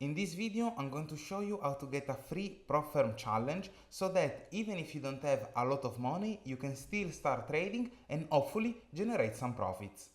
In this video, I'm going to show you how to get a free prop firm challenge so that even if you don't have a lot of money, you can still start trading and hopefully generate some profits.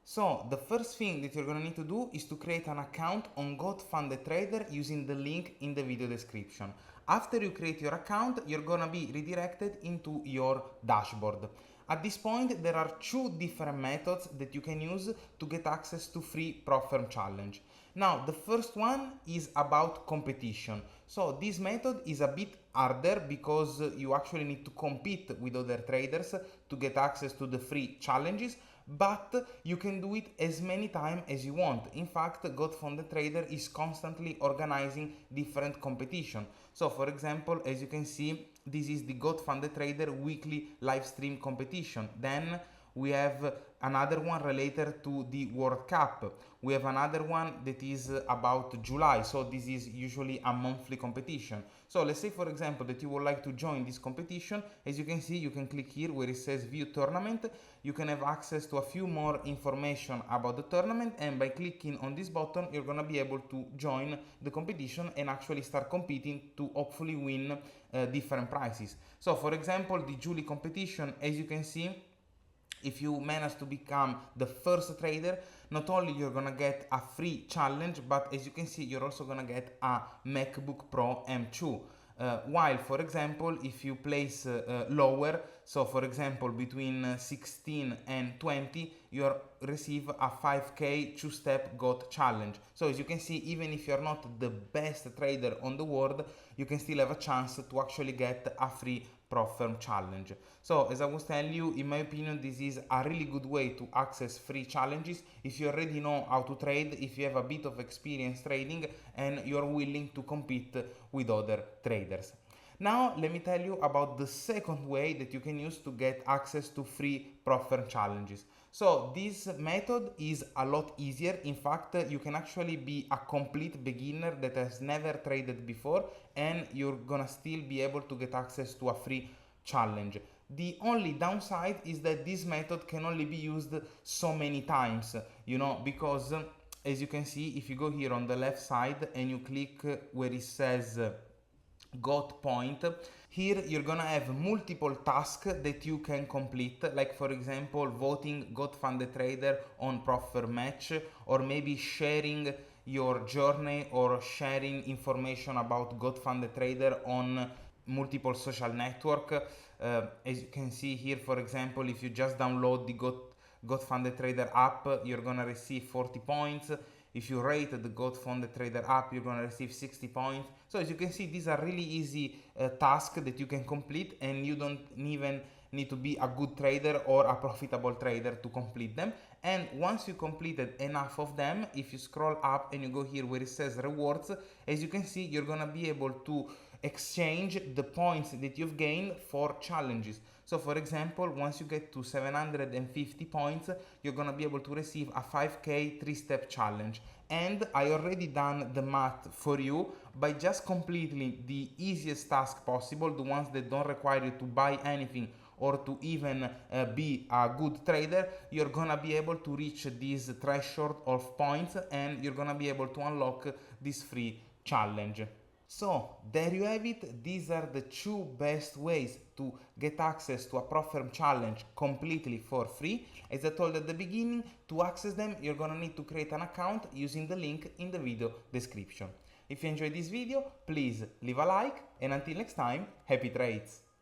So the first thing that you're going to need to do is to create an account on GoFundedTrader using the link in the video description. After you create your account, you're going to be redirected into your dashboard. At this point, there are two different methods that you can use to get access to free prop firm challenge. Now, the first one is about competition. So this method is a bit harder because you actually need to compete with other traders to get access to the free challenges, but you can do it as many times as you want. In fact, GoFundedTrader is constantly organizing different competition. So for example, as you can see, this is the GoFundedTrader weekly live stream competition. Then we have another one related to the World Cup. We have another one that is about July, so this is usually a monthly competition. So let's say for example that you would like to join this competition. As you can see, you can click here where it says view tournament. You can have access to a few more information about the tournament, and by clicking on this button you're gonna be able to join the competition and actually start competing to hopefully win different prizes. So for example, the July competition, as you can see, if you manage to become the first trader, not only you're gonna get a free challenge, but as you can see, you're also gonna get a MacBook Pro M2. While, for example, if you place lower, so for example between 16 and 20, you receive a 5k two-step GOAT challenge. So as you can see, even if you're not the best trader on the world, you can still have a chance to actually get a free prop firm challenge. So as I was telling you, in my opinion, this is a really good way to access free challenges if you already know how to trade, if you have a bit of experience trading and you're willing to compete with other traders. Now let me tell you about the second way that you can use to get access to free prop firm challenges. So this method is a lot easier. In fact, you can actually be a complete beginner that has never traded before and you're gonna still be able to get access to a free challenge. The only downside is that this method can only be used so many times, because as you can see, if you go here on the left side and you click where it says GOAT point, here you're gonna have multiple tasks that you can complete, like for example voting GoFundedTrader on prop firm match, or maybe sharing your journey or sharing information about GoFundedTrader on multiple social network. As you can see here, for example, if you just download the GoFundedTrader app, you're gonna receive 40 points. If you rate the GoFundedTrader app, you're gonna receive 60 points. So as you can see, these are really easy tasks that you can complete, and you don't even need to be a good trader or a profitable trader to complete them. And once you completed enough of them, if you scroll up and you go here where it says rewards, as you can see, you're gonna be able to exchange the points that you've gained for challenges. So for example, once you get to 750 points, you're gonna be able to receive a 5k 3-step challenge. And I already done the math for you. By just completing the easiest task possible, the ones that don't require you to buy anything or to even be a good trader, you're gonna be able to reach this threshold of points and you're gonna be able to unlock this free challenge. So there you have it. These are the two best ways to get access to a prop firm challenge completely for free. As I told at the beginning, to access them you're gonna need to create an account using the link in the video description. If you enjoyed this video, please leave a like, and until next time, happy trades!